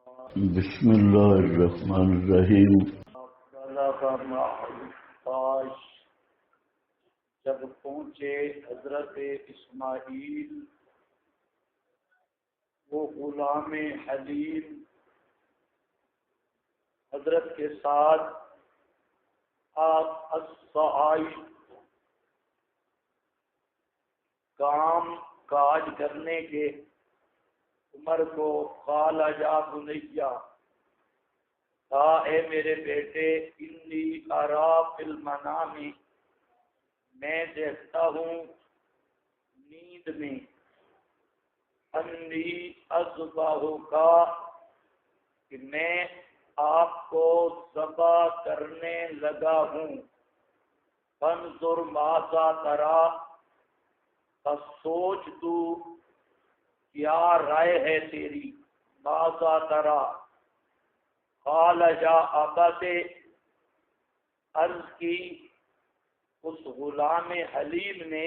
بسم اللہ الرحمن الرحیم۔ جب پہنچے حضرت اسماعیل وہ غلام حلیم حضرت کے ساتھ آپ السعی کام کاج کرنے کے عمر کو قال یا بنیا کہا اے میرے بیٹے انی ارا فی المنام میں دیکھتا ہوں نیند میں انی اذبح کا کہ میں آپ کو ذبح کرنے لگا ہوں فانظر ماذا ترى بس سوچ تو کیا رائے ہے تیری ماذا ترى قال یا ابت عرض کی اس غلام حلیم نے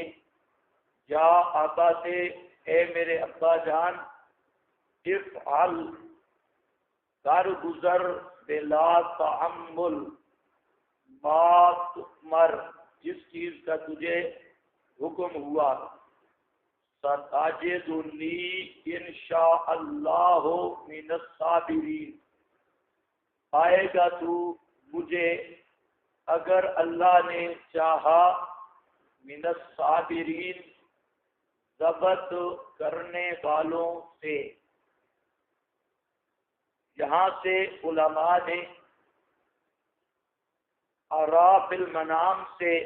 یا ابت اے میرے ابا جان افعل در گزر بلا تعمل ما تؤمر جس چیز کا تجھے حکم ہوا ستجدنی انشاء اللہ من الصابرین آئے گا تو مجھے اگر اللہ نے چاہا من الصابرین ضبط کرنے والوں سے۔ یہاں سے علماء نے ارا فی المنام سے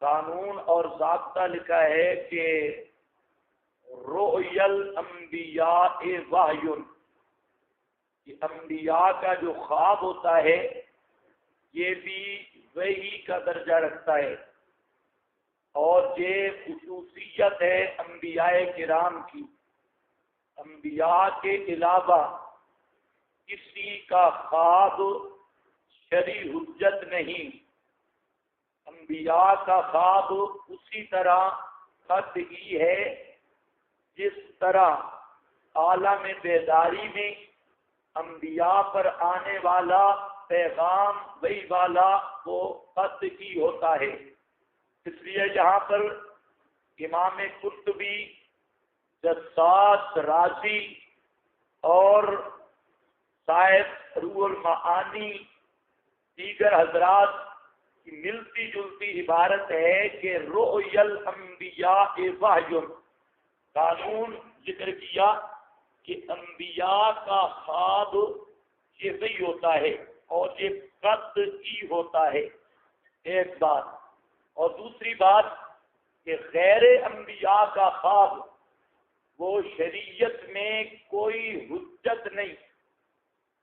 قانون اور ضابطہ لکھا ہے کہ رؤی الانبیاء وحی، کہ انبیاء کا جو خواب ہوتا ہے یہ بھی وحی کا درجہ رکھتا ہے، اور یہ خصوصیت ہے انبیاء کرام کی۔ انبیاء کے علاوہ کسی کا خواب شرعی حجت نہیں۔ انبیاء کا خواب اسی طرح قطعی ہے جس طرح عالم بیداری میں انبیاء پر آنے والا پیغام وحی والا وہ قطعی ہوتا ہے۔ اس لیے یہاں پر امام قرطبی، جساس رازی اور صاحب روح المعانی دیگر حضرات کی ملتی جلتی عبارت ہے کہ رؤی الانبیاء وحی، قانون ذکر کیا کہ انبیاء کا خواب یہ وحی ہوتا ہے اور یہ قطعی ہوتا ہے، ایک بات۔ اور دوسری بات کہ غیر انبیاء کا خواب وہ شریعت میں کوئی حجت نہیں،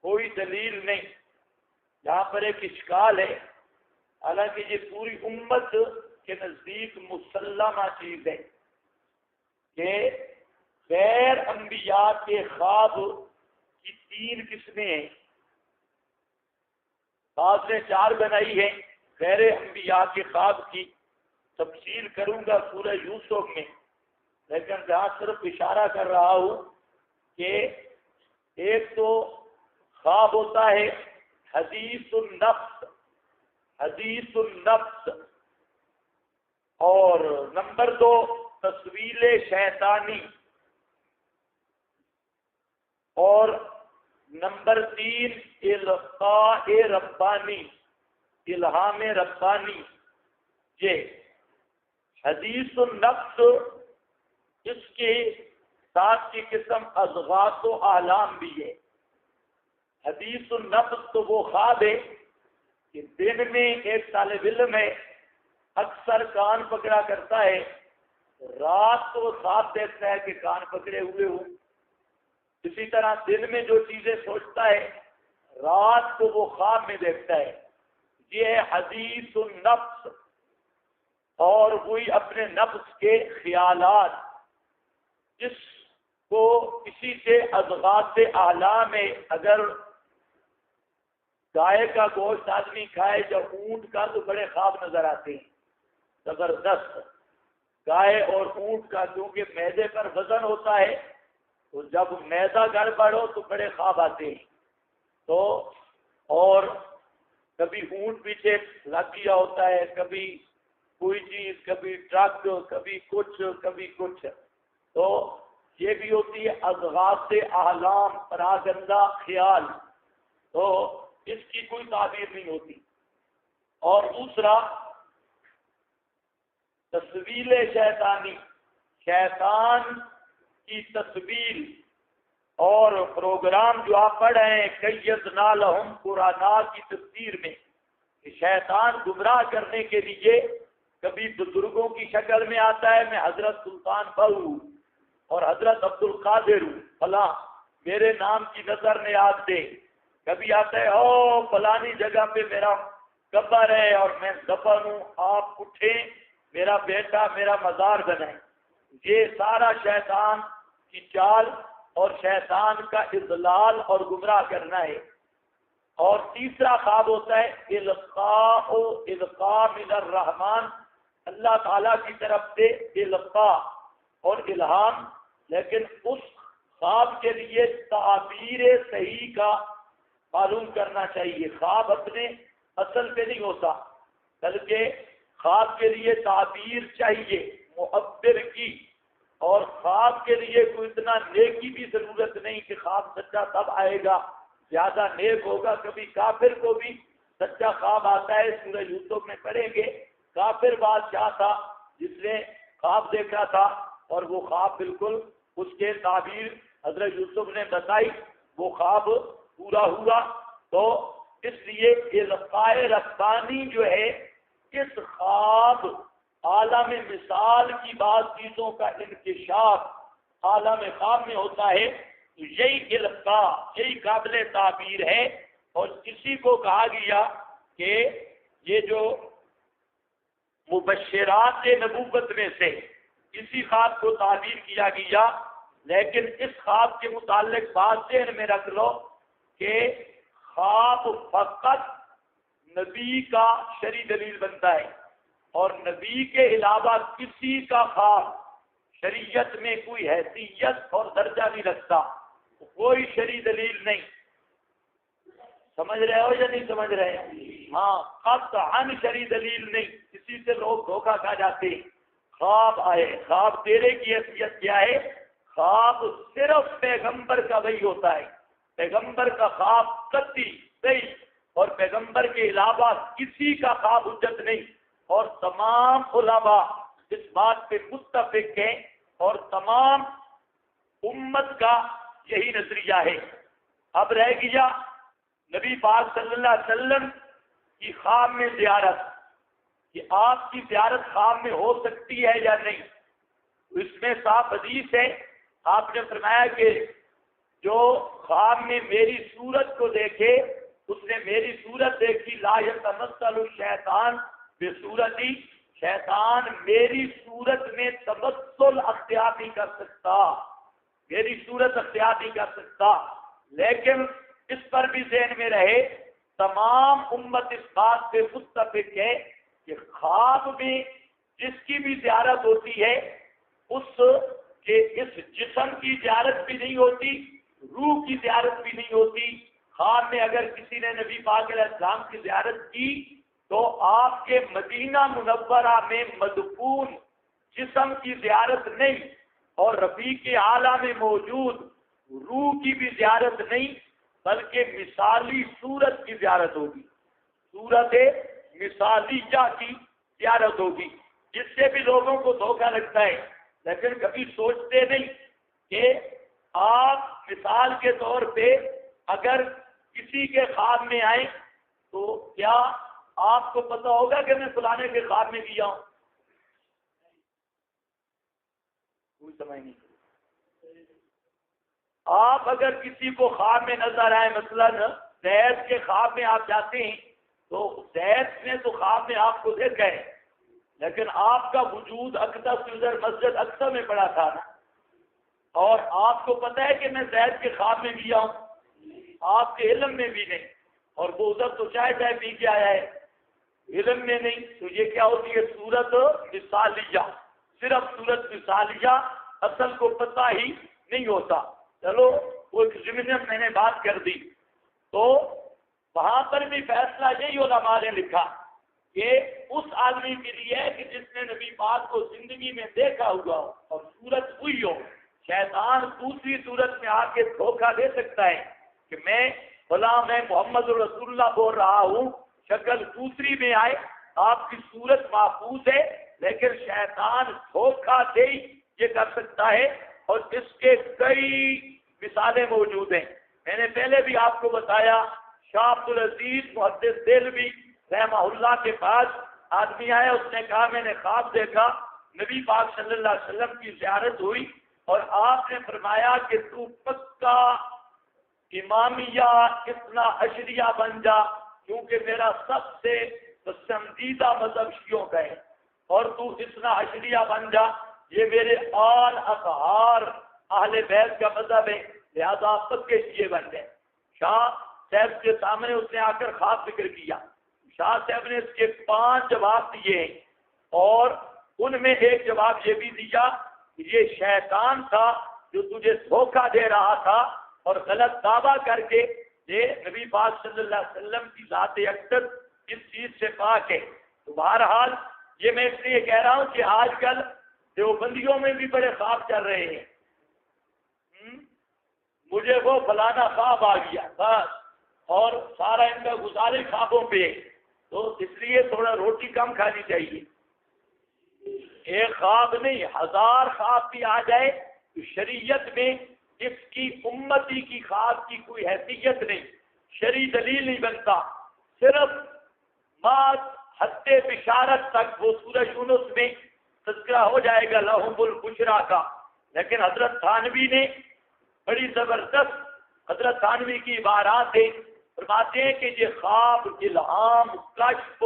کوئی دلیل نہیں۔ یہاں پر ایک اشکال ہے، حالانکہ یہ پوری امت کے نزدیک مسلمہ چیز ہے کہ غیر انبیاء کے خواب کی 3 قسمیں ہیں۔ بعض نے 4 بنائی ہے غیر انبیاء کے خواب کی، تفصیل کروں گا سورہ یوسف میں، لیکن جہاں صرف اشارہ کر رہا ہوں کہ ایک تو خواب ہوتا ہے حدیث النفس، حدیث النفس، اور نمبر 2 تصویل شیطانی، اور نمبر 3 القاء ربانی، الہام ربانی۔ یہ حدیث النفس اس کے ساتھ کی قسم اضغاث و احلام بھی ہے۔ حدیث النفس تو وہ خواب ہے کہ دن میں ایک طالب علم ہے، اکثر کان پکڑا کرتا ہے، رات کو ساتھ دیکھتا ہے کہ کان پکڑے ہوئے ہوں۔ اسی طرح دن میں جو چیزیں سوچتا ہے رات کو وہ خواب میں دیکھتا ہے۔ یہ ہے حدیث النفس، اور وہی اپنے نفس کے خیالات جس کو کسی سے اضغاث احلام میں، اگر گائے کا گوشت آدمی کھائے یا اونٹ کا تو بڑے خواب نظر آتے ہیں زبردست۔ گائے اور اونٹ کا کیونکہ معدے پر وزن ہوتا ہے تو جب میدا گڑبڑ ہو تو بڑے خواب آتے ہیں. تو اور کبھی اونٹ پیچھے لگ گیا ہوتا ہے، کبھی کوئی چیز، کبھی ٹرک، کبھی کچھ. تو یہ بھی ہوتی ہے اضغاث احلام، پراگندہ خیال. تو اس کی کوئی تعبیر نہیں ہوتی. اور دوسرا تصویل شیطانی، شیطان کی تصویر اور پروگرام جو آپ پڑھ رہے ہیں قیضنا لہم قرانا کی تفسیر میں، کہ شیطان گمراہ کرنے کے لیے کبھی بزرگوں کی شکل میں آتا ہے، میں حضرت سلطان بہو اور حضرت عبد القادر ہوں فلاں، میرے نام کی نظر نیاز دے. کبھی آتا ہے او فلانی جگہ پہ میرا قبر ہے اور میں دفن ہوں، آپ اٹھیں میرا بیٹا میرا مزار بنائیں. یہ سارا شیطان کی چال اور شیطان کا اضلال اور گمراہ کرنا ہے. اور تیسرا خواب ہوتا ہے القاء من الرحمن، اللہ تعالیٰ کی طرف سے القاء اور الہام. لیکن اس خواب کے لیے تعبیر صحیح کا معلوم کرنا چاہیے. خواب اپنے اصل پہ نہیں ہوتا، بلکہ خواب کے لیے تعبیر چاہیے معبر کی. اور خواب کے لیے کوئی اتنا نیکی بھی ضرورت نہیں کہ خواب سچا تب آئے گا، زیادہ نیک ہوگا. کبھی کافر کو بھی سچا خواب آتا ہے. سورہ یوسف میں پڑھیں گے، کافر بادشاہ تھا جس نے خواب دیکھا تھا اور وہ خواب بالکل اس کے تعبیر حضرت یوسف نے بتائی، وہ خواب پورا ہوا. تو اس لیے القاء ربانی جو ہے، اس خواب عالم مثال کی بعض چیزوں کا انکشاف عالم خواب میں ہوتا ہے. یہی القاء، یہی قابل تعبیر ہے. اور کسی کو کہا گیا کہ یہ جو مبشرات نبوت میں سے اسی خواب کو تعبیر کیا گیا. لیکن اس خواب کے متعلق بات ذہن میں رکھ لو کہ خواب فقط نبی کا شرعی دلیل بنتا ہے، اور نبی کے علاوہ کسی کا خواب شریعت میں کوئی حیثیت اور درجہ نہیں رکھتا، کوئی شرعی دلیل نہیں. سمجھ رہے ہو یا نہیں سمجھ رہے؟ ہاں، قطعاً شرعی دلیل نہیں. کسی سے لوگ دھوکہ کھا جاتے ہیں، خواب آئے، خواب تیرے کی حیثیت کیا ہے؟ خواب صرف پیغمبر کا وہی ہوتا ہے. پیغمبر کا خواب قطعی صحیح، اور پیغمبر کے علاوہ کسی کا خواب حجت نہیں. اور تمام علماء اس بات پہ متفق ہیں، اور تمام امت کا یہی نظریہ ہے. اب رہ گیا نبی پاک صلی اللہ علیہ وسلم کی خواب میں زیارت، کہ آپ کی زیارت خواب میں ہو سکتی ہے یا نہیں. اس میں صاف حدیث ہے، آپ نے فرمایا کہ جو خواب میں میری صورت کو دیکھے، اس نے میری صورت دیکھی، لا یتمثل الشیطان بصورتی، شیطان میری صورت میں تمثل اختیار نہیں کر سکتا، میری صورت اختیار نہیں کر سکتا. لیکن اس پر بھی ذہن میں رہے، تمام امت اس بات پہ متفق ہے کہ خواب میں جس کی بھی زیارت ہوتی ہے، اس جسم کی زیارت بھی نہیں ہوتی، روح کی زیارت بھی نہیں ہوتی. خواب میں اگر کسی نے نبی پاک علیہ السلام کی زیارت کی تو آپ کے مدینہ منورہ میں مدفون جسم کی زیارت نہیں، اور رفیق اعلیٰ میں موجود روح کی بھی زیارت نہیں، بلکہ مثالی صورت کی زیارت ہوگی، صورت مثالیہ کی زیارت ہوگی. جس سے بھی لوگوں کو دھوکہ لگتا ہے، لیکن کبھی سوچتے نہیں کہ آپ مثال کے طور پہ اگر کسی کے خواب میں آئیں تو کیا آپ کو پتا ہوگا کہ میں فلانے کے خواب میں گیا ہوں؟ کوئی سمجھ نہیں. آپ اگر کسی کو خواب میں نظر آئے، مثلا زید کے خواب میں آپ جاتے ہیں تو زید نے تو خواب میں آپ کو دیکھا ہے، لیکن آپ کا وجود اقدس ادھر مسجد اقصی میں پڑا تھا نا، اور آپ کو پتا ہے کہ میں زید کے خواب میں گیا ہوں، آپ کے علم میں بھی نہیں. اور وہ ادھر تو چائے پی کے آیا ہے، علم میں نہیں. تو یہ کیا ہوتی ہے؟ صورت مثالیہ، صرف صورت مثالیہ، اصل کو پتہ ہی نہیں ہوتا. چلو وہ ضمن میں نے بات کر دی. تو وہاں پر بھی فیصلہ یہی علماء نے لکھا کہ اس آدمی کے لیے کہ جس نے نبی پاک کو زندگی میں دیکھا ہوا ہو اور صورت ہوئی ہو، شیطان دوسری صورت میں آ کے دھوکہ دے سکتا ہے کہ میں غلام میں محمد رسول اللہ بول رہا ہوں، شکل دوسری میں آئے، آپ کی صورت محفوظ ہے، لیکن شیطان دھوکہ دے یہ کر سکتا ہے. اور اس کے کئی مثالیں موجود ہیں. میں نے پہلے بھی آپ کو بتایا، شاہ عبد العزیز محدث دہلوی رحمہ اللہ کے پاس آدمی آیا، اس نے کہا میں نے خواب دیکھا، نبی پاک صلی اللہ علیہ وسلم کی زیارت ہوئی اور آپ نے فرمایا کہ تو پکا امامیہ اتنا اشریہ بن جا، کیونکہ میرا سب سے پسندیدہ مذہب شیعوں کا ہے، اور تو اتنا اشریہ بن جا، یہ میرے آل اطہار اہل بیت کا مذہب ہے، لہذا پکے شیعہ بن گئے. شاہ صاحب کے سامنے اس نے آ کر خواب ذکر کیا. شاہ صاحب نے اس کے 5 جواب دیے اور ان میں ایک جواب یہ بھی دیا کہ یہ شیطان تھا جو تجھے دھوکہ دے رہا تھا اور غلط دعویٰ کر کے یہ نبی پاک صلی اللہ علیہ وسلم کی ذات اقدس اس چیز سے پاک ہے. تو بہرحال یہ میں اس لیے کہہ رہا ہوں کہ آج کل دیوبندیوں میں بھی بڑے خواب چل رہے ہیں. مجھے وہ فلانا خواب آ گیا بس، اور سارا ان کا گزارے خوابوں پہ، تو اس لیے تھوڑا روٹی کم کھانی چاہیے. ایک خواب نہیں، 1000 خواب بھی آ جائے تو شریعت میں اس کی امتی کی خواب کی کوئی حیثیت نہیں، شرعی دلیل نہیں بنتا. صرف مات حد بشارت تک وہ سورہ یونس میں تذکرہ ہو جائے گا لہم البشریٰ کا. لیکن حضرت تھانوی نے بڑی زبردست، حضرت تھانوی کی عبارات ہے، فرماتے ہیں کہ یہ خواب الہام کشف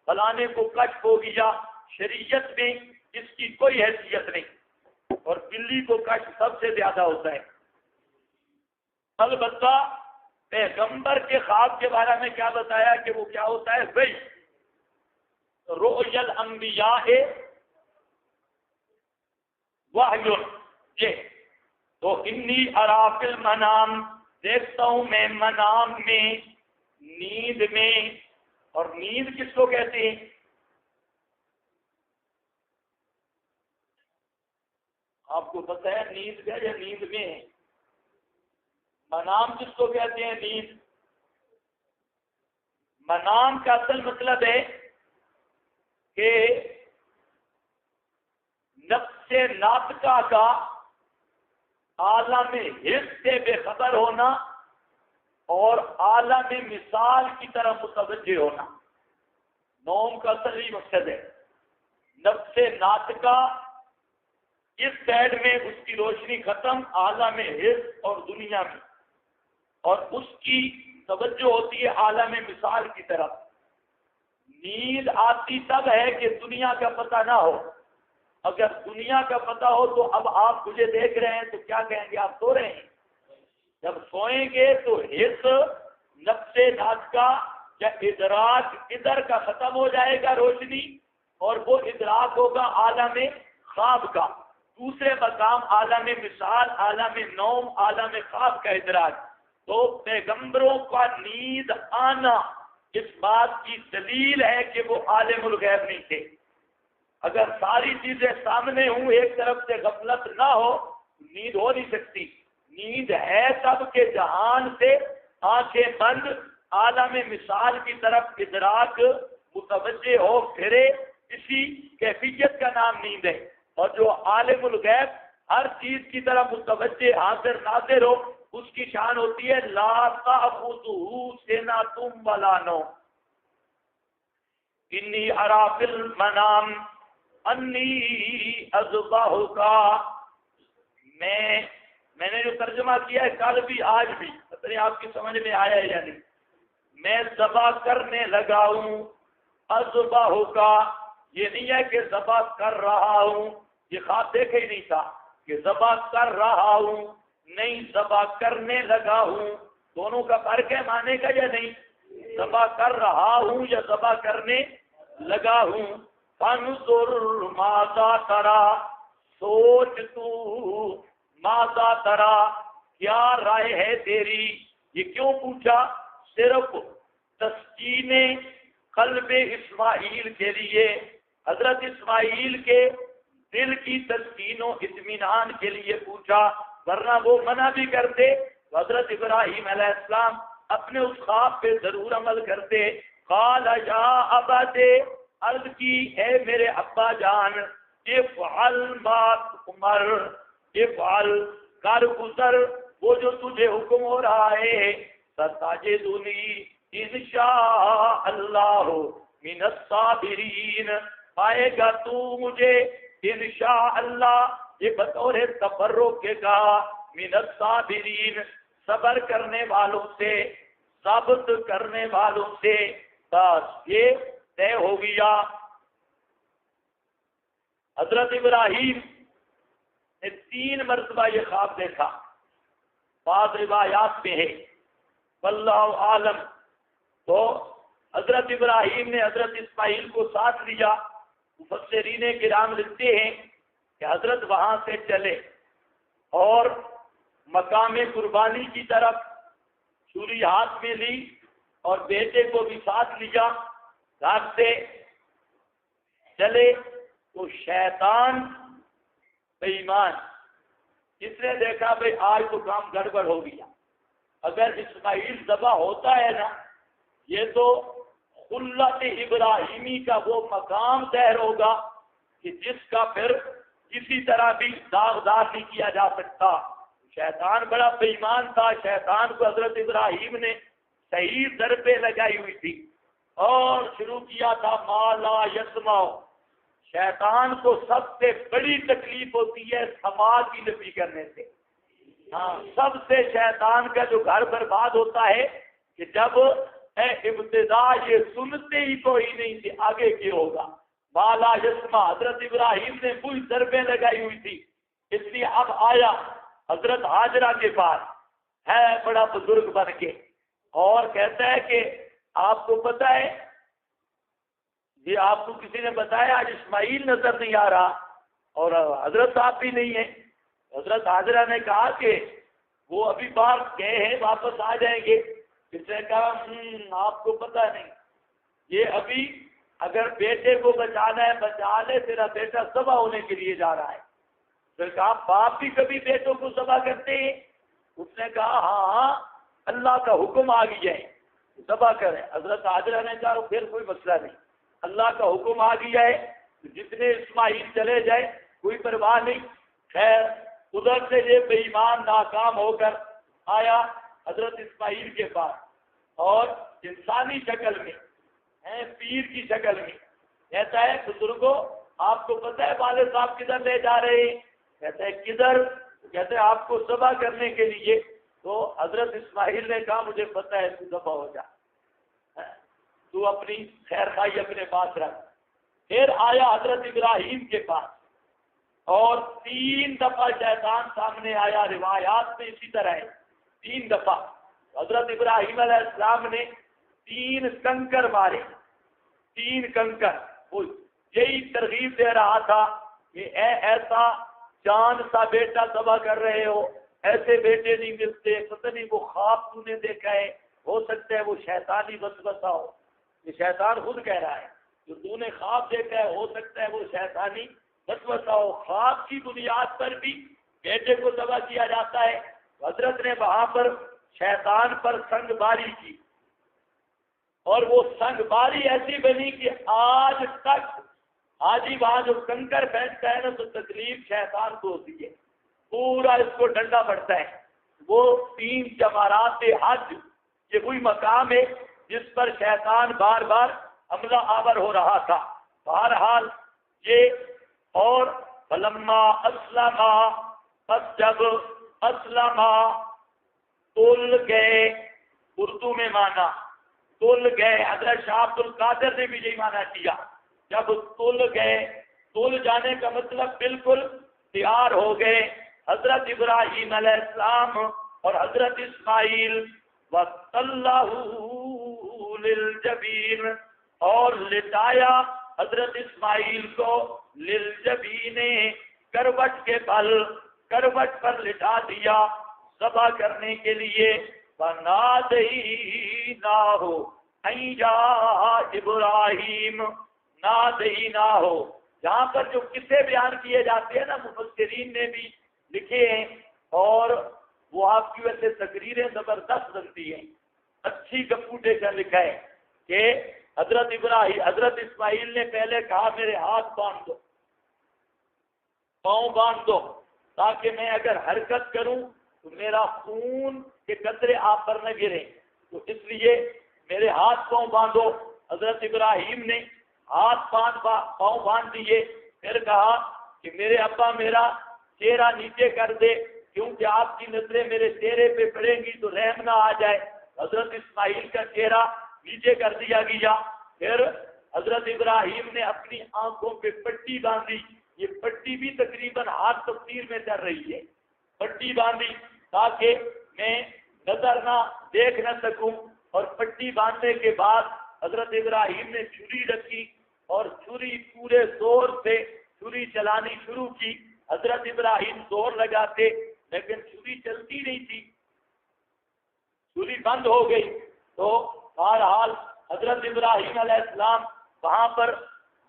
فلانے کو کشف ہو گیا، شریعت میں اس کی کوئی حیثیت نہیں، اور بلی کو کشف سب سے زیادہ ہوتا ہے. البتہ پیغمبر کے خواب کے بارے میں کیا بتایا کہ وہ کیا ہوتا ہے؟ وہی رؤی الانبیاء وحی، یہ تو انی ارا فی المنام، دیکھتا ہوں میں منام میں، نیند میں. اور نیند کس کو کہتے ہیں؟ آپ کو پتہ ہے نیند ہے یا نیند میں ہے؟ منام کس کو کہتے ہیں؟ نیند. منام کا اصل مطلب ہے کہ نفس ناطقہ کا عالم حس سے بے خبر ہونا اور عالم مثال کی طرف متوجہ ہونا. نوم کا اصل ہی مقصد ہے. نفس ناطقہ اس سائڈ میں اس کی روشنی ختم عالم حس اور دنیا میں، اور اس کی توجہ ہوتی ہے عالم مثال کی طرف. نیند آتی تب ہے کہ دنیا کا پتہ نہ ہو. اگر دنیا کا پتہ ہو تو اب آپ مجھے دیکھ رہے ہیں تو کیا کہیں گے؟ آپ سو رہے ہیں. جب سوئیں گے تو حس نفس ناطقہ یا ادراک ادھر کا ختم ہو جائے گا روشنی، اور وہ ادراک ہوگا عالم خواب کا. دوسرے مقام عالم مثال، عالم نوم، عالم خواب کا ادراک. تو پیغمبروں کا نیند آنا اس بات کی دلیل ہے کہ وہ عالم الغیب نہیں تھے. اگر ساری چیزیں سامنے ہوں، ایک طرف سے غفلت نہ ہو، نیند ہو نہیں سکتی. نیند ہے تب کہ جہان سے آنکھیں بند عالم مثال کی طرف ادراک متوجہ ہو پھرے، اسی کیفیت کا نام نیند ہے. اور جو عالم الغیب ہر چیز کی طرف متوجہ حاضر ناظر ہو، اس کی شان ہوتی ہے لا تأخذہ سنۃ ولا نوم. انی ارا فی المنام انی اذبحک. میں نے جو ترجمہ کیا ہے کل بھی آج بھی، پتہ نہیں آپ کی سمجھ میں آیا ہے یا نہیں. میں ذبح کرنے لگا ہوں. اذبحک یہ نہیں ہے کہ ذبح کر رہا ہوں، یہ خواب دیکھا ہی نہیں تھا کہ ذبح کر رہا ہوں، نہیں ذبح کرنے لگا ہوں. دونوں کا فرق ہے معنی کا یا نہیں؟ ذبح کر رہا ہوں یا ذبح کرنے لگا ہوں. فانظر ماذا ترى، سوچ تو ماذا ترى کیا رائے ہے تیری؟ یہ کیوں پوچھا؟ صرف تسکین قلب اسماعیل کے لیے، حضرت اسماعیل کے دل کی تسکین و اطمینان کے لیے پوچھا، ورنہ وہ منع بھی کرتے تو حضرت ابراہیم علیہ السلام اپنے اس خواب پہ ضرور عمل کرتے۔ قال یا ابت، عرض کی اے میرے ابا جان، افعل ما تؤمر، افعل، کر گزر وہ جو تجھے حکم ہو رہا ہے، ستجدنی انشاء اللہ من الصابرین، پائے گا تو مجھے انشاء اللہ، یہ بطور تبرک کے کہا، من الصابرین، صبر کرنے والوں سے، ثابت کرنے والوں سے، بس یہ طے ہو گیا۔ حضرت ابراہیم نے 3 مرتبہ یہ خواب دیکھا، بعض روایات میں ہے، واللہ عالم۔ تو حضرت ابراہیم نے حضرت اسماعیل کو ساتھ لیا۔ مفسرین کرام لکھتے ہیں کہ حضرت وہاں سے چلے اور مقام قربانی کی طرف چھری ہاتھ میں لی اور بیٹے کو بھی ساتھ لیا، گھر سے چلے تو شیطان بے ایمان، اس نے دیکھا بھئی آج تو کام گڑبڑ ہو گیا، اگر اسماعیل ذبح ہوتا ہے نا، یہ تو خلت ابراہیمی کا وہ مقام ظاہر ہوگا کہ جس کا پھر کسی طرح بھی داغدار نہیں کیا جا سکتا۔ شیطان بڑا بے ایمان تھا، شیطان کو حضرت ابراہیم نے صحیح ضربے لگائی ہوئی تھی اور شروع کیا تھا ما لا یسمع۔ شیطان کو سب سے بڑی تکلیف ہوتی ہے سماع کی نفی کرنے سے۔ ہاں، سب سے شیطان کا جو گھر برباد ہوتا ہے کہ جب ابتدا یہ سنتے ہی کوئی نہیں تھے، آگے کیا ہوگا؟ ما لا یسمع۔ حضرت ابراہیم نے کوئی ضربیں لگائی ہوئی تھی، اس لیے اب آیا حضرت ہاجرہ کے پاس، ہے بڑا بزرگ بن کے، اور کہتا ہے کہ آپ کو پتہ ہے، یہ آپ کو کسی نے بتایا آج اسماعیل نظر نہیں آ رہا اور حضرت صاحب بھی نہیں ہے۔ حضرت حاضرہ نے کہا کہ وہ ابھی باہر گئے ہیں، واپس آ جائیں گے۔ اس نے کہا آپ کو پتہ نہیں، یہ ابھی اگر بیٹے کو بچانا ہے بچا لے، تیرا بیٹا ذبح ہونے کے لیے جا رہا ہے۔ پھر کہا باپ بھی کبھی بیٹوں کو ذبح کرتے ہیں؟ اس نے کہا ہاں، اللہ کا حکم آ گیا ہے ذبح کریں۔ حضرت حاجرہ نے کہا پھر کوئی مسئلہ نہیں، اللہ کا حکم آ گیا ہے، جتنے اسماعیل چلے جائے کوئی پرواہ نہیں۔ خیر، ادھر سے یہ بے ایمان ناکام ہو کر آیا حضرت اسماعیل کے پاس، اور انسانی شکل میں، پیر کی شکل میں، کہتا ہے بزرگوں آپ کو پتہ ہے والد صاحب کدھر لے جا رہے ہیں؟ کہتا ہے کدھر؟ کہتے ہیں آپ کو ذبح کرنے کے لیے۔ تو حضرت اسماعیل نے کہا مجھے پتہ ہے، تو ذبح ہو جا، تو اپنی خیر خواہی اپنے پاس رکھ۔ پھر آیا حضرت ابراہیم کے پاس اور 3 دفعہ شیطان سامنے آیا، روایات میں اسی طرح ہے، 3 دفعہ حضرت ابراہیم علیہ السلام نے 3 کنکر مارے، 3 کنکر۔ یہی ترغیب دے رہا تھا کہ اے ایسا چاند سا بیٹا ذبح کر رہے ہو، ایسے بیٹے نہیں ملتے، پتہ نہیں وہ خواب تو نے دیکھا ہے، ہو سکتا ہے وہ شیطانی وسوسہ ہو۔ یہ شیطان خود کہہ رہا ہے جو تو نے خواب دیکھا ہے، ہو سکتا ہے وہ شیطانی وسوسہ ہو۔ خواب کی بنیاد پر بھی بیٹے کو ذبح کیا جاتا ہے۔ حضرت نے وہاں پر شیطان پر سنگ باری کی، اور وہ سنگ باری ایسی بنی کہ آج تک حاجی وہاں جو کنکر بیٹھتا ہے نا تو تکلیف شیطان کو ہوتی ہے، پورا اس کو ڈنڈا پڑتا ہے۔ وہ 3 جمرات حج، یہ وہی مقام ہے جس پر شیطان بار بار حملہ آور ہو رہا تھا۔ بہرحال یہ، اور فلما اسلما، پس جب اسلما تل گئے، اردو میں مانا تل گئے، حضرت شاہ عبد القادر نے بھی یہی مانا کیا، جب تل گئے، تل جانے کا مطلب بالکل تیار ہو گئے، حضرت ابراہیم علیہ السلام اور حضرت اسماعیل، وَطَلَّهُ لِلْجَبِينِ، اور لٹایا حضرت اسماعیل کو للجبین، کروٹ کے بل، کروٹ پر لٹا دیا، ذبح کرنے کے لیے فَنَادَيْنَاهُ أَن يَا إِبْرَاهِيمُ نَادَيْنَاهُ جہاں پر جو قصے بیان کیے جاتے ہیں نا مفسرین نے بھی لکھے ہیں اور وہ آپ کی وجہ سے تقریریں زبردست بنتی ہیں. اچھی کمپوٹیشن لکھا ہے کہ حضرت اسماعیل نے پہلے کہا میرے ہاتھ باندھ دو پاؤں باندھ دو تاکہ میں اگر حرکت کروں تو میرا خون کے قطرے آپ پر نہ گریں تو اس لیے میرے ہاتھ پاؤں باندھو. حضرت ابراہیم نے ہاتھ پاؤں باندھ دیے. پھر کہا کہ میرے ابا میرا چہرہ نیچے کر دے کیونکہ آپ کی نظریں میرے چہرے پہ پڑیں گی تو رحم نہ آ جائے. حضرت اسماعیل کا چہرہ نیچے کر دیا گیا. پھر حضرت ابراہیم نے اپنی آنکھوں پہ پٹی باندھی. یہ پٹی بھی تقریباً ہاتھ تفسیر میں چل رہی ہے. پٹی باندھی تاکہ میں نظر نہ دیکھ نہ سکوں. اور پٹی باندھنے کے بعد حضرت ابراہیم نے چھری رکھی اور چھری پورے زور سے چھری چلانی شروع کی. حضرت ابراہیم زور لگاتے لیکن چھری چلتی نہیں تھی, چھری بند ہو گئی. تو بہرحال حضرت ابراہیم علیہ السلام وہاں پر,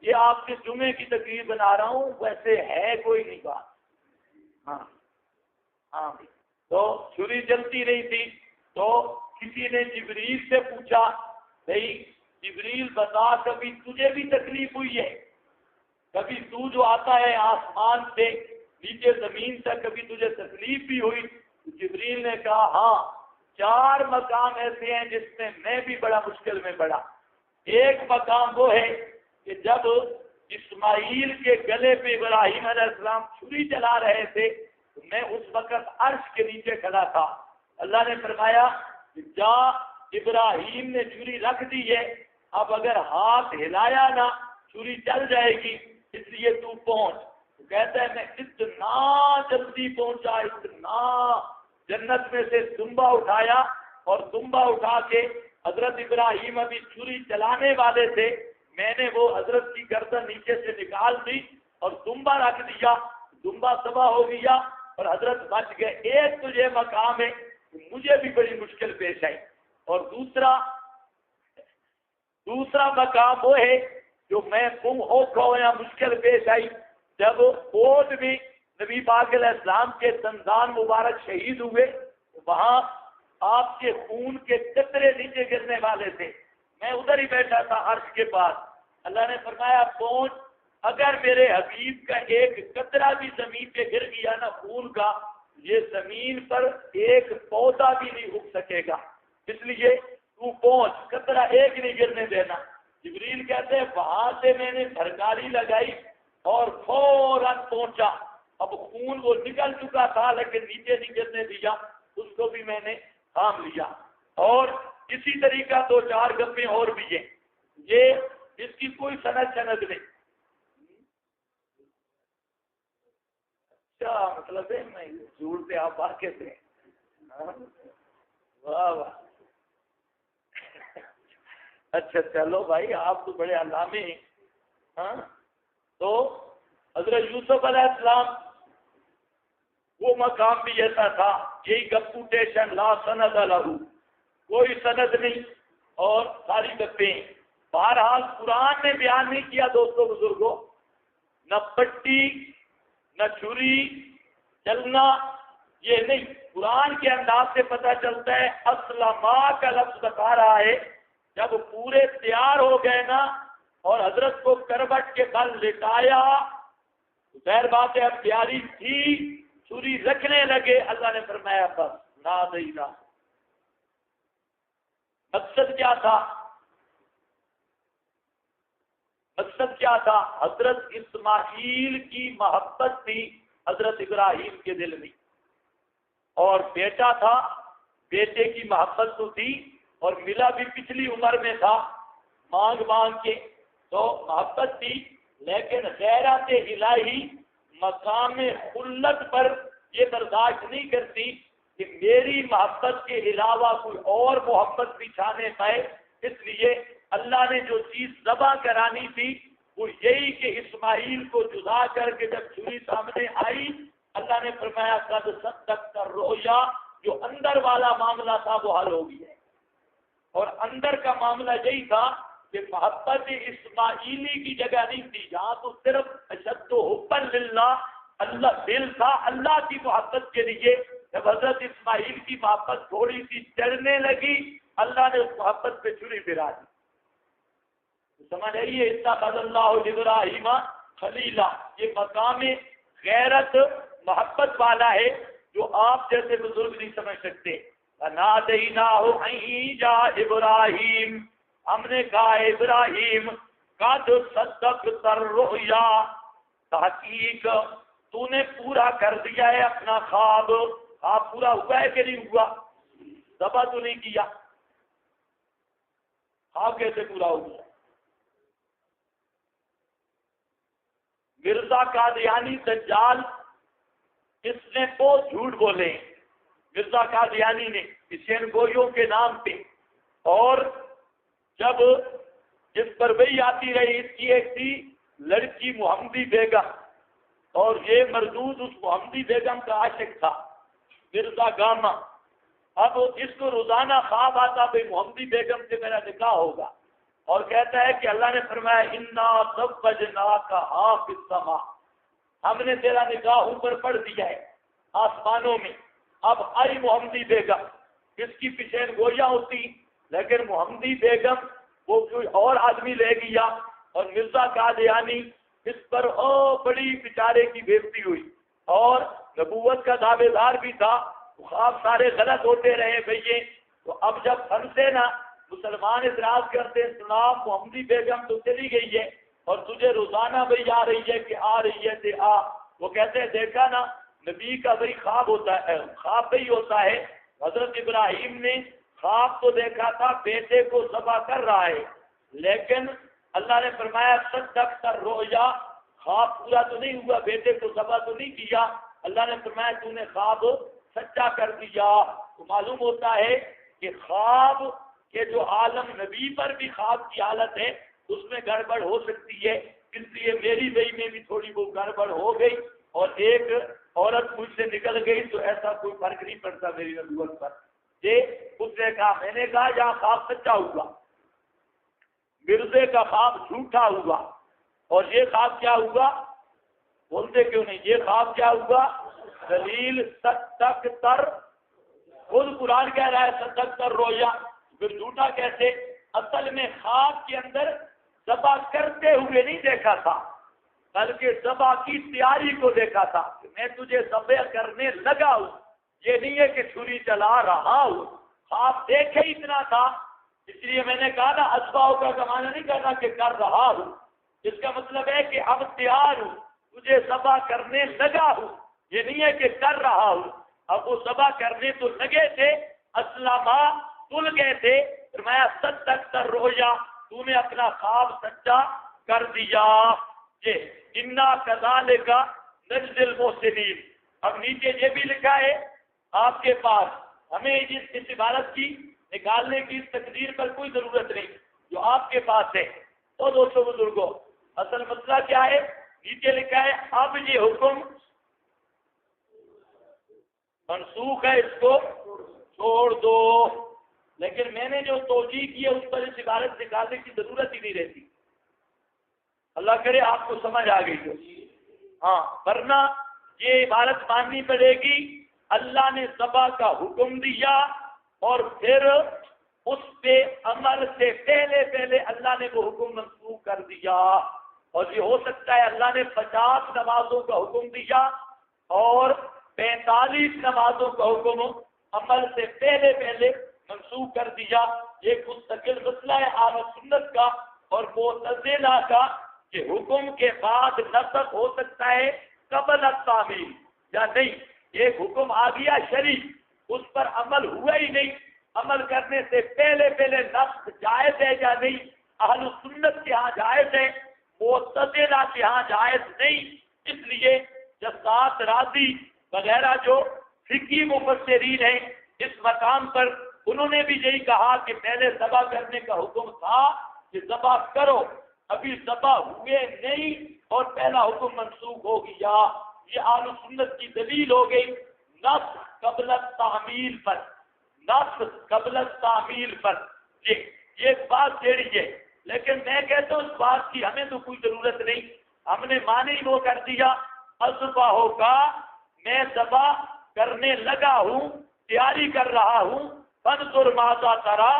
یہ آپ کے جمعے کی تقریر بنا رہا ہوں ویسے ہے کوئی نہیں بات. ہاں تو چھری چلتی نہیں تھی تو کسی نے جبریل سے پوچھا بھائی جبریل بتا کبھی تجھے بھی تکلیف ہوئی ہے, کبھی تو جو آتا ہے آسمان سے نیچے زمین تک کبھی تجھے تکلیف بھی ہوئی؟ جبریل نے کہا ہاں 4 مقام ایسے ہیں جس میں میں بھی بڑا مشکل میں پڑا. ایک مقام وہ ہے کہ جب اسماعیل کے گلے پہ ابراہیم علیہ السلام چھری چلا رہے تھے تو میں اس وقت عرش کے نیچے کھڑا تھا. اللہ نے فرمایا کہ جا ابراہیم نے چھری رکھ دی ہے, اب اگر ہاتھ ہلایا نہ چھری چل جائے گی, اس لیے تو پہنچ. تو کہتا ہے میں اتنا جلدی پہنچا, اتنا جنت میں سے دمبا اٹھایا اور دمبا اٹھا کے حضرت ابراہیم ابھی چھری چلانے والے تھے, میں نے وہ حضرت کی گردن نیچے سے نکال دی اور دمبا رکھ دیا. دمبا تباہ ہو گیا اور حضرت بچ گئے. ایک تجھے مقام ہے مجھے بھی بڑی مشکل پیش آئی. اور دوسرا مقام وہ ہے جو میں گم ہو یا مشکل پیش آئی جب خود بھی نبی پاک علیہ السلام کے دندان مبارک شہید ہوئے. وہاں آپ کے خون کے قطرے نیچے گرنے والے تھے, میں ادھر ہی بیٹھا تھا عرش کے پاس. اللہ نے فرمایا پہنچ, اگر میرے حبیب کا ایک قطرہ بھی زمین پہ گر گیا نا خون کا, یہ زمین پر ایک پودا بھی نہیں اگ سکے گا, اس لیے تو پہنچ, قطرہ ایک نہیں گرنے دینا. جبریل کہتے ہیں وہاں سے میں نے بھرکاری لگائی اور فوراً پہنچا. اب خون وہ نکل چکا تھا لیکن نیچے نہیں گرنے دیا, اس کو بھی میں نے تھام لیا. اور اسی طریقہ 2-4 گپیں اور بھی ہیں, یہ اس کی کوئی سند نہیں. اچھا مطلب ہے میں جھوٹ سے آپ واقع تھے. واہ واہ, اچھا چلو بھائی آپ تو بڑے علامے ہیں. ہاں تو حضرت یوسف علیہ السلام وہ مقام بھی ایسا تھا, یہی کمپوٹیشن لا سند لہو, کوئی سند نہیں اور ساری گپیں. بہرحال قرآن نے بیان نہیں کیا دوستوں بزرگوں, نہ پٹی نہ چھری چلنا, یہ نہیں. قرآن کے انداز سے پتہ چلتا ہے اسلما کا لفظ بتا رہا ہے جب پورے تیار ہو گئے نا اور حضرت کو کروٹ کے بل لٹایا, ظاہر بات ہے اب تیاری تھی, چھری رکھنے لگے, اللہ نے فرمایا بس نہ دینا. مقصد کیا تھا؟ حضرت اسماعیل کی محبت تھی حضرت ابراہیم کے دل میں, اور بیٹا تھا, بیٹے کی محبت تو تھی اور ملا بھی پچھلی عمر میں تھا مانگ مانگ کے, تو محبت تھی. لیکن غیرت الہی مقام خلت پر یہ برداشت نہیں کرتی کہ میری محبت کے علاوہ کوئی اور محبت بھی چھانے پائے. اس لیے اللہ نے جو چیز ذبح کرانی تھی وہ یہی کہ اسماعیل کو جدا کر کے جب چھری سامنے آئی اللہ نے فرمایا قد صدقت الرؤیا جو اندر والا معاملہ تھا وہ حل ہو گیا ہے۔ اور اندر کا معاملہ یہی تھا کہ محبت اسماعیلی کی جگہ نہیں تھی، جہاں تو صرف اشد حبا للہ اللہ دل تھا اللہ کی محبت کے لیے۔ جب حضرت اسماعیل کی محبت تھوڑی سی چڑھنے لگی، اللہ نے اس محبت پہ چھری پھرا دی۔ سمجھ آئیے، اتخذ اللہ ابراہیم خلیلا، یہ مقام غیرت محبت والا ہے جو آپ جیسے بزرگ نہیں سمجھ سکتے۔ فنادیناہ ان یا ابراہیم، ہم نے کہا ابراہیم قد صدقت الرؤیا، تحقیق تو نے پورا کر دیا ہے اپنا خواب۔ خواب پورا ہوا ہے کہ نہیں ہوا؟ ذبح تو نہیں کیا، خواب کیسے پورا ہو گیا؟ مرزا قادیانی دجال اس نے بہت جھوٹ بولے، مرزا قادیانی نے حسین گویوں کے نام پہ، اور جب اس پر وہی آتی رہی، اس کی ایک تھی لڑکی محمدی بیگم، اور یہ مردود اس محمدی بیگم کا عاشق تھا مرزا گاما۔ اب اس کو روزانہ خواب آتا بھائی محمدی بیگم سے میرا نکاح ہوگا، اور کہتا ہے کہ اللہ نے فرمایا انا زوجناک فی السماء، ہم نے تیرا نکاح اوپر پڑھ دیا ہے آسمانوں میں۔ اب آئی محمدی بیگم، اس کی پیشین گویاں ہوتی، لیکن محمدی بیگم وہ کوئی اور آدمی لے گیا، اور مرزا قادیانی اس پر بڑی بیچارے کی بےزتی ہوئی، اور نبوت کا دعوے دار بھی تھا، خواب سارے غلط ہوتے رہے بھئی۔ تو اب جب پھنسے نا مسلمان اعتراض کرتے، سنا محمدی بیگم تو چلی گئی ہے اور تجھے روزانہ بھئی آ رہی ہے کہ آ رہی ہے تے آ، وہ کہتے ہیں دیکھا نا نبی کا بھئی خواب ہوتا ہے، خواب بھئی ہوتا ہے۔ حضرت ابراہیم نے خواب تو دیکھا تھا بیٹے کو ذبح کر رہا ہے، لیکن اللہ نے فرمایا صدقت الرؤیا، خواب پورا تو نہیں ہوا، بیٹے کو ذبح تو نہیں کیا، اللہ نے فرمایا تو نے خواب سچا کر دیا۔ تو معلوم ہوتا ہے کہ خواب کے جو عالم نبی پر بھی خواب کی حالت ہے اس میں گڑبڑ ہو سکتی ہے، اس لیے میری بھائی میں بھی تھوڑی وہ گڑبڑ ہو گئی، اور ایک عورت مجھ سے نکل گئی تو ایسا کوئی فرق نہیں پڑتا میری نبوت پر۔ اس نے کہا، میں نے کہا یہاں خواب سچا ہوا، مرزے کا خواب جھوٹا ہوا، اور یہ خواب کیا ہوا؟ بولتے کیوں نہیں؟ یہ خواب کیا ہوا؟ دلیل صدقتر، خود قرآن کہہ رہا ہے صدقتر رویا، پھر جھوٹا کیسے؟ اصل میں خواب کے اندر ذبح کرتے ہوئے نہیں دیکھا تھا، بلکہ ذبح کی تیاری کو دیکھا تھا کہ میں تجھے ذبح کرنے لگا ہوں، یہ نہیں ہے کہ چھری چلا رہا ہوں۔ خواب دیکھے اتنا تھا، اس لیے میں نے کہا نا اسباؤ کا زمانہ نہیں کرنا کہ کر رہا ہوں، اس کا مطلب ہے کہ اب تیار ہوں، تجھے ذبح کرنے لگا ہوں، یہ نہیں ہے کہ کر رہا ہوں۔ اب وہ ذبح کرنے تو لگے تھے، اسلامہ تل گئے تھے، فرمایا صدقت الرؤیا، تو نے اپنا خواب سچا کر دیا۔ انا کذالک نجزی المحسنین۔ اب نیچے یہ بھی لکھا ہے آپ کے پاس، ہمیں اس عبارت کی نکالنے کی تقدیر پر کوئی ضرورت نہیں، جو آپ کے پاس ہے۔ تو دوستوں بزرگوں، اصل مسئلہ کیا ہے؟ نیچے لکھا ہے اب یہ حکم منسوخ ہے، اس کو چھوڑ دو، لیکن میں نے جو توجیہ کی ہے اس پر اس عبارت نکالنے کی ضرورت ہی نہیں رہتی۔ اللہ کرے آپ کو سمجھ آ گئی ہو، ہاں، ورنہ یہ عبارت ماننی پڑے گی اللہ نے ذبح کا حکم دیا اور پھر اس پہ عمل سے پہلے اللہ نے وہ حکم منسوخ کر دیا، اور یہ ہو سکتا ہے اللہ نے 50 نمازوں کا حکم دیا اور 45 نمازوں کا حکم عمل سے پہلے منسوخ کر دیا۔ ایک مستقل مسئلہ ہے اہل سنت کا اور معتزلہ کا کہ حکم کے بعد نسخ ہو سکتا ہے قبل التعمیل یا نہیں۔ ایک حکم آ گیا شرعی، اس پر عمل ہوا ہی نہیں، عمل کرنے سے پہلے نسخ جائز ہے یا نہیں؟ اہل سنت کے ہاں جائز ہے، معتزلہ کے ہاں جائز نہیں۔ اس لیے جساس راضی وغیرہ جو فقہی مفسرین ہیں اس مقام پر انہوں نے بھی یہی کہا کہ پہلے ذبح کرنے کا حکم تھا کہ ذبح کرو، ابھی ذبح ہوئے نہیں اور پہلا حکم منسوخ ہو گیا۔ یہ اہل سنت کی دلیل ہو گئی۔ نسخ قبل التعمیل پر، نص قبل التعمیل پر، یہ ایک بات ٹیڑھی ہے، لیکن میں کہتا ہوں اس بات کی ہمیں تو کوئی ضرورت نہیں، ہم نے معنی وہ کر دیا اذبحو کا، میں ذبح کرنے لگا ہوں، تیاری کر رہا ہوں، فانظر ماذا تری،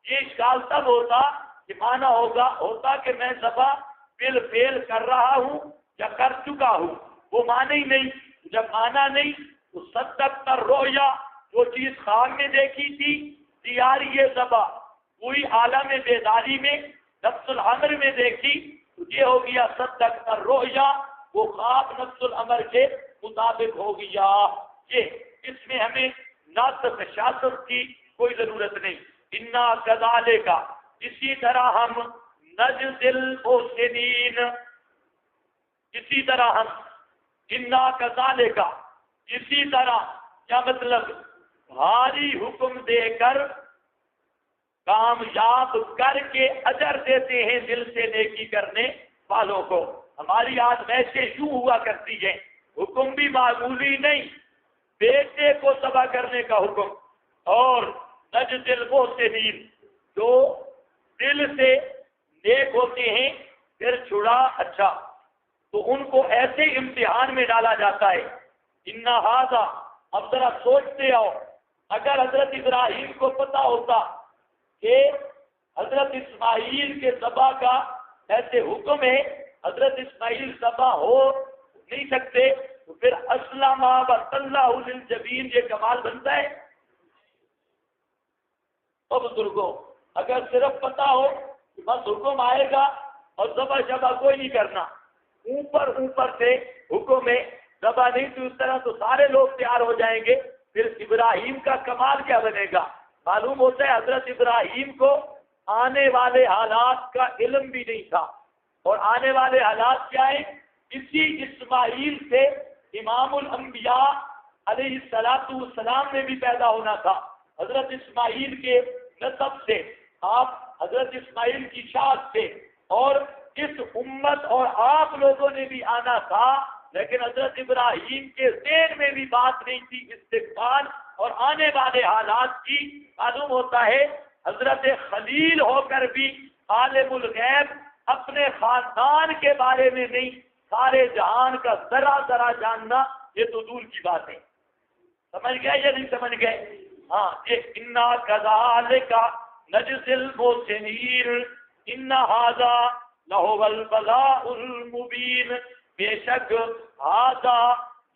یہ اشکال تب ہوتا کہ معنی ہوتا کہ میں ذبح بالفعل کر رہا ہوں یا کر چکا ہوں، وہ معنی ہی نہیں، جب معنی نہیں تو صدقت الرؤیا، جو چیز خواب میں دیکھی تھی، تیاری ذبح کوئی عالم بیداری میں نفس الامر میں دیکھی تو یہ ہو گیا صدقت الرؤیا، وہ خواب نفس الامر کے مطابق ہو گیا، یہ اس میں ہمیں ناسخ شاسخ کی کوئی ضرورت نہیں۔ انا کذالک، اسی طرح ہم نجزی المحسنین، اسی طرح ہم انا کذالک، اسی طرح، کیا مطلب؟ بھاری حکم دے کر کامیاب کر کے اجر دیتے ہیں دل سے نیکی کرنے والوں کو۔ ہماری آزمائشیں یوں ہوا کرتی ہیں، حکم بھی معمولی نہیں، بیٹے کو تباہ کرنے کا حکم، اور نجزی المحسنین، جو دل سے نیک ہوتے ہیں پھر چھڑا اچھا، تو ان کو ایسے امتحان میں ڈالا جاتا ہے۔ ان ھذا، اب ذرا سوچتے آؤ، اگر حضرت ابراہیم کو پتا ہوتا کہ حضرت اسماعیل کے ذبح کا ایسے حکم ہے، حضرت اسماعیل ذبح ہو نہیں سکتے، تو پھر اسلم وصلہ للجبین، یہ کمال بنتا ہے؟ تو بزرگوں، اگر صرف پتا ہو کہ بس حکم آئے گا اور ذبح شبہ کوئی نہیں کرنا، اوپر سے حکم ہے ذبح نہیں، تو اس طرح تو سارے لوگ تیار ہو جائیں گے، پھر ابراہیم کا کمال کیا بنے گا؟ معلوم ہوتا ہے حضرت ابراہیم کو آنے والے حالات کا علم بھی نہیں تھا، اور آنے والے حالات کیا ہیں؟ اسی اسماعیل سے امام الانبیاء علیہ السلام میں بھی پیدا ہونا تھا، حضرت اسماعیل کے نسب سے، آپ حضرت اسماعیل کی شاخ سے، اور اس امت اور آپ لوگوں نے بھی آنا تھا، لیکن حضرت ابراہیم کے ذہن میں بھی بات نہیں تھی استقبال اور آنے والے حالات کی۔ معلوم ہوتا ہے حضرت خلیل ہو کر بھی عالم الغیب اپنے خاندان کے بارے میں نہیں، سارے جہان کا ذرا ذرا جاننا یہ تو دور کی بات ہے۔ سمجھ گئے یا نہیں سمجھ گئے؟ ہاں، یہ انا کذالک نجزی المحسنین ان ھذا لہو البلاء المبین، بے شک ھذا،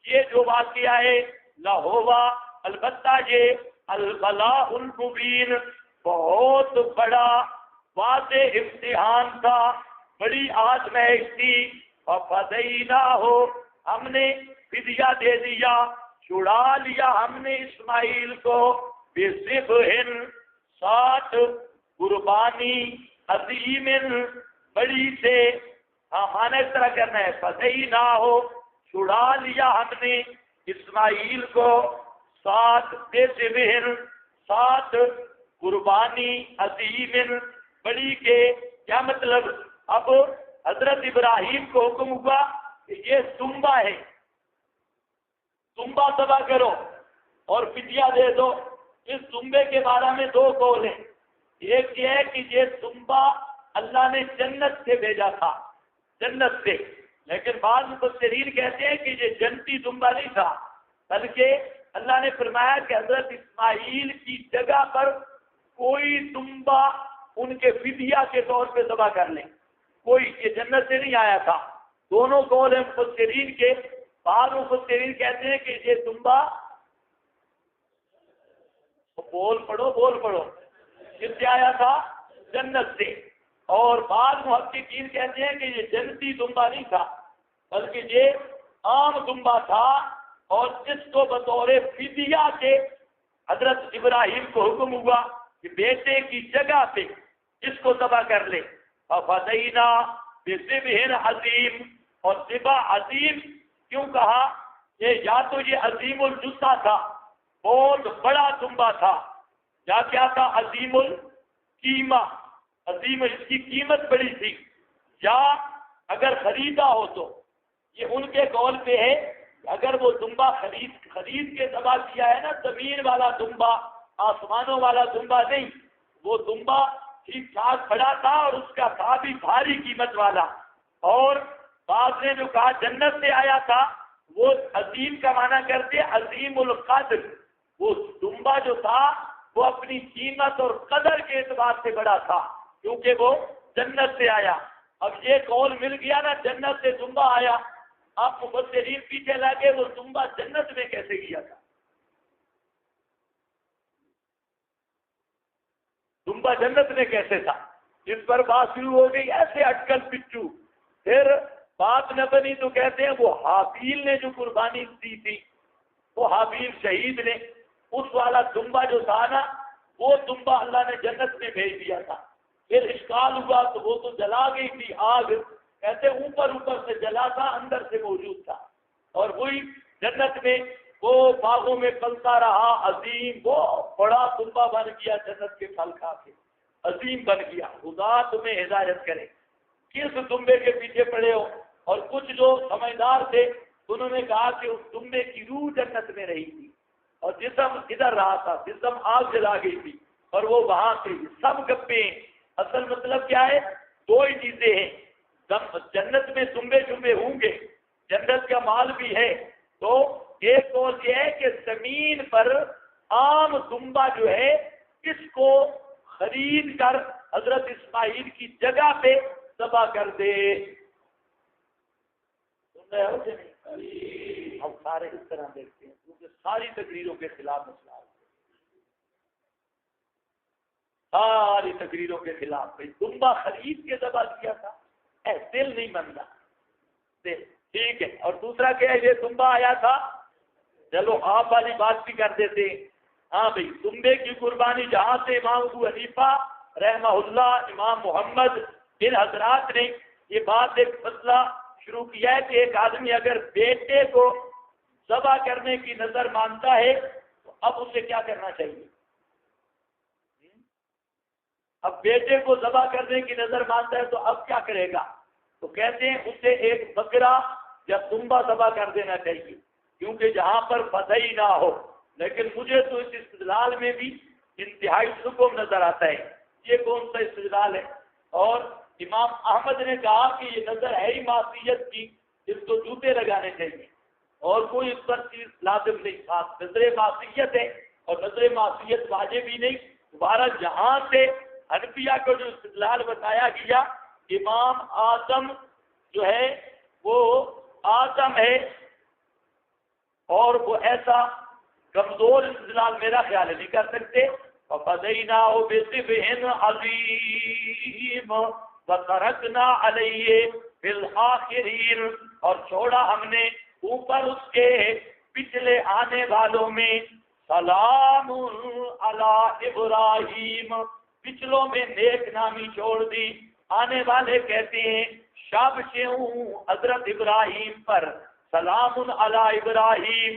یہ جو واقعہ ہے، لہوا، البتہ یہ البلاء المبین، بہت بڑا واضح امتحان تھا، بڑی آزمائش تھی، ففدیناہ، ہم نے فدیہ دے دیا، چھڑا لیا ہم نے اسماعیل کو، بذبح، 60 قربانی، عظیم، بڑی سے، ہاں مانا اس طرح کرنا ہے، فدیناہ، چھڑا لیا ہم نے اسماعیل کو، 60 قربانی عظیم، بڑی کے، کیا مطلب؟ اب حضرت ابراہیم کو حکم ہوا کہ یہ سنبا ہے، سنبا ذبح کرو اور فدیہ دے دو۔ اس سنبے کے بارے میں دو قول ہیں، ایک یہ ہے کہ یہ سنبا اللہ نے جنت سے بھیجا تھا، جنت سے، لیکن بعض مفسرین کہتے ہیں کہ یہ جنتی دمبا نہیں تھا، بلکہ اللہ نے فرمایا کہ حضرت اسماعیل کی جگہ پر کوئی دمبا ان کے فدیہ کے طور پہ ذبح کر لیں، کوئی، یہ جنت سے نہیں آیا تھا۔ دونوں قول ہیں مفسرین کے، بعض مفسرین کہتے ہیں کہ یہ دمبا، بول پڑھو، کس سے آیا تھا؟ جنت سے، اور بعض محققین کہتے ہیں کہ یہ جنتی دمبا نہیں تھا، بلکہ یہ عام دمبا تھا، اور جس کو بطور فدیہ کے حضرت ابراہیم کو حکم ہوا کہ بیٹے کی جگہ پہ اس کو ذبح کر لے، ففدینا بذبح عظیم، اور ذبح عظیم کیوں کہا؟ یہ یا تو یہ عظیم الجثہ تھا، بہت بڑا دمبا تھا، یا کیا تھا؟ عظیم القیمہ، عظیم، اس کی قیمت بڑی تھی، یا اگر خریدا ہو تو، یہ ان کے قول پہ ہے اگر وہ دمبا خرید کے ذبح کیا ہے نا، زمین والا دمبا، آسمانوں والا دمبا نہیں، وہ دمبا ٹھیک ٹھاک کھڑا تھا اور اس کا تھا بھی بھاری قیمت والا، اور بعض نے جو کہا جنت سے آیا تھا، وہ عظیم کا معنی کرتے عظیم القدر، وہ دمبا جو تھا وہ اپنی قیمت اور قدر کے اعتبار سے بڑا تھا کیونکہ وہ جنت سے آیا۔ اب یہ قول مل گیا نا جنت سے دمبا آیا، آپ مفسرین پیچھے لگے وہ دمبا جنت میں کیسے گیا تھا، دمبا جنت میں کیسے تھا، اس پر بات شروع ہو گئی ایسے اٹکل پچو۔ پھر بات نہ بنی تو کہتے ہیں وہ حابیل نے جو قربانی دی تھی، وہ حابیل شہید نے اس والا دمبا جو تھا نا، وہ دمبا اللہ نے جنت میں بھیج دیا تھا۔ پھر اشکال ہوا تو وہ تو جلا گئی تھی آگ، کہتے اوپر سے جلا تھا، اندر سے موجود تھا، اور وہی جنت میں وہ باغوں میں پلتا رہا، عظیم وہ بڑا دمبا بن گیا، جنت کے پھل کھا کے عظیم بن گیا۔ خدا تمہیں ہدایت کرے کس دمبے کے پیچھے پڑے ہو۔ اور کچھ جو سمجھدار تھے انہوں نے کہا کہ اس دمبے کی روح جنت میں رہی تھی اور جسم ادھر رہا تھا، جسم آگ جلا گئی تھی اور وہ وہاں سے سب گپے ہیں۔ اصل مطلب کیا ہے، دو ہی چیزیں ہیں، جنت میں دمبے جمبے ہوں گے، جنت کا مال بھی ہے، تو ایک قول یہ ہے کہ زمین پر عام دمبا جو ہے اس کو خرید کر حضرت اسماعیل کی جگہ پہ ذبح کر دے۔ سن رہے ہو کہ نہیں؟ ہم سارے اس طرح دیکھتے ہیں کیونکہ ساری تقریروں کے خلاف مسئلہ ہے، ساری تقریروں کے خلاف۔ بھائی دمبا خرید کے ذبح کیا تھا، دل نہیں مانتا، ٹھیک ہے۔ اور دوسرا کیا ہے، یہ دمبا آیا تھا، چلو آپ والی بات بھی کر دیتے ہیں۔ ہاں بھائی دمبے کی قربانی جہاں سے امام ابو حنیفہ رحمہ اللہ، امام محمد ان حضرات نے یہ بات ایک مسئلہ شروع کیا ہے کہ ایک آدمی اگر بیٹے کو ذبح کرنے کی نظر مانتا ہے تو اب اسے کیا کرنا چاہیے؟ اب بیٹے کو ذبح کرنے کی نظر مانتا ہے تو اب کیا کرے گا؟ تو کہتے ہیں اسے ایک بکرا یا دمبا ذبح کر دینا چاہیے، کیونکہ جہاں پر فدائی نہ ہو۔ لیکن مجھے تو اس استدلال میں بھی انتہائی سکون نظر آتا ہے، یہ کون سا استدلال ہے؟ اور امام احمد نے کہا کہ یہ نظر ہے ہی معصیت کی، اس کو جوتے لگانے چاہیے اور کوئی اس پر چیز لازم نہیں، خاص نظر معصیت ہے اور نظر معصیت واجب ہی نہیں۔ دوبارہ جہاں سے حنفیہ کو جو استدلال بتایا گیا، امام اعظم جو ہے وہ اعظم ہے اور وہ ایسا کمزور استدلال میرا خیال نہیں کر سکتے۔ فَفَدَيْنَاهُ بِذِبْحٍ عَظِيمٍ وَتَرَكْنَا عَلَيْهِ فِي الْآخِرِينَ، اور چھوڑا ہم نے اوپر اس کے پچھلے آنے والوں میں سلام علی ابراہیم، پچھلوں میں نیک نامی چھوڑ دی، آنے والے کہتے ہیں شابشوں حضرت ابراہیم پر، سلام علی ابراہیم،